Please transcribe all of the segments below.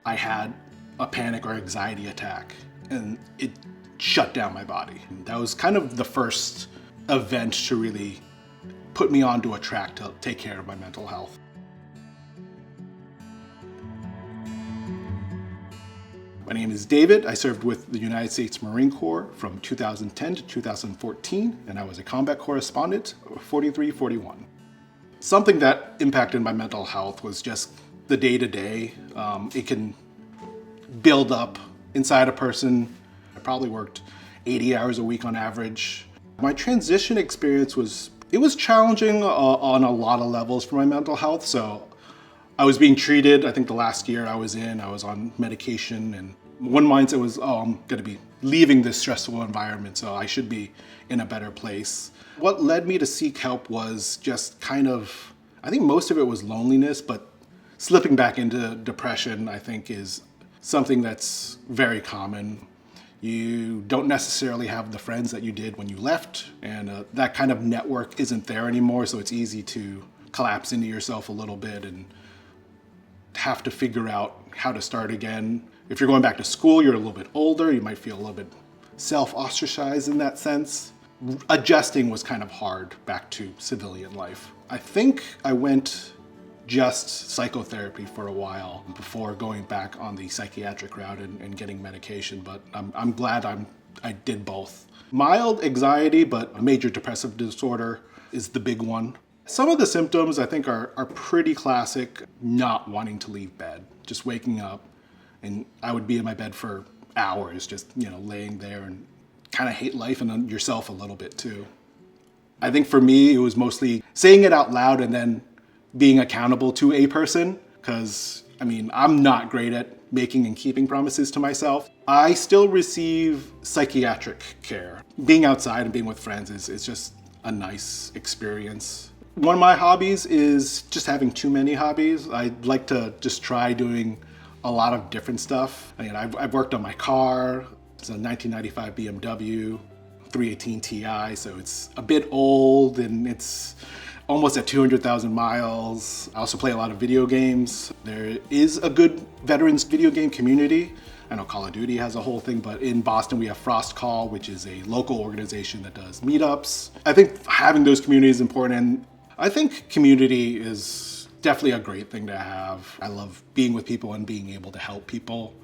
I had a panic or anxiety attack, and it shut down my body. That was kind of the first event to really put me onto a track to take care of my mental health. My name is David. I served with the United States Marine Corps from 2010 to 2014, and I was a combat correspondent, 4341. Something that impacted my mental health was just the day-to-day. It can build up inside a person. I probably worked 80 hours a week on average. My transition experience was challenging on a lot of levels for my mental health. So I was being treated, I think the last year I was on medication, and one mindset was, I'm gonna be leaving this stressful environment, so I should be in a better place. What led me to seek help was just I think most of it was loneliness, but slipping back into depression, I think, is something that's very common. You don't necessarily have the friends that you did when you left, and that kind of network isn't there anymore, so it's easy to collapse into yourself a little bit and have to figure out how to start again. If you're going back to school, you're a little bit older, you might feel a little bit self-ostracized in that sense. Adjusting was kind of hard back to civilian life. I think I went just psychotherapy for a while before going back on the psychiatric route and getting medication, but I'm glad I did both. Mild anxiety, but a major depressive disorder is the big one. Some of the symptoms I think are pretty classic. Not wanting to leave bed, just waking up, and I would be in my bed for hours, just laying there, and kind of hate life and yourself a little bit too. I think for me, it was mostly saying it out loud and then being accountable to a person, because I'm not great at making and keeping promises to myself. I still receive psychiatric care. Being outside and being with friends is just a nice experience. One of my hobbies is just having too many hobbies. I'd like to just try doing a lot of different stuff. I've worked on my car. It's a 1995 BMW 318 Ti, so it's a bit old and it's almost at 200,000 miles. I also play a lot of video games. There is a good veterans video game community. I know Call of Duty has a whole thing, but in Boston we have Frost Call, which is a local organization that does meetups. I think having those communities is important, and I think community is definitely a great thing to have. I love being with people and being able to help people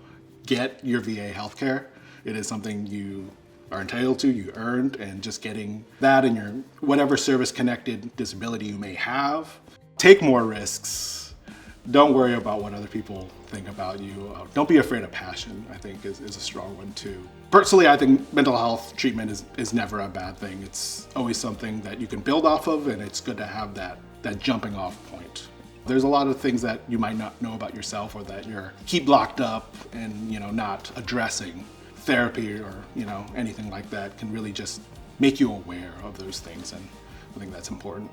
get your VA healthcare. It is something you are entitled to, you earned, and just getting that and your whatever service-connected disability you may have. Take more risks. Don't worry about what other people think about you. Don't be afraid of passion, I think is a strong one too. Personally, I think mental health treatment is never a bad thing. It's always something that you can build off of, and it's good to have that jumping off point. There's a lot of things that you might not know about yourself or that you're keep locked up and not addressing. Therapy or anything like that can really just make you aware of those things, and I think that's important.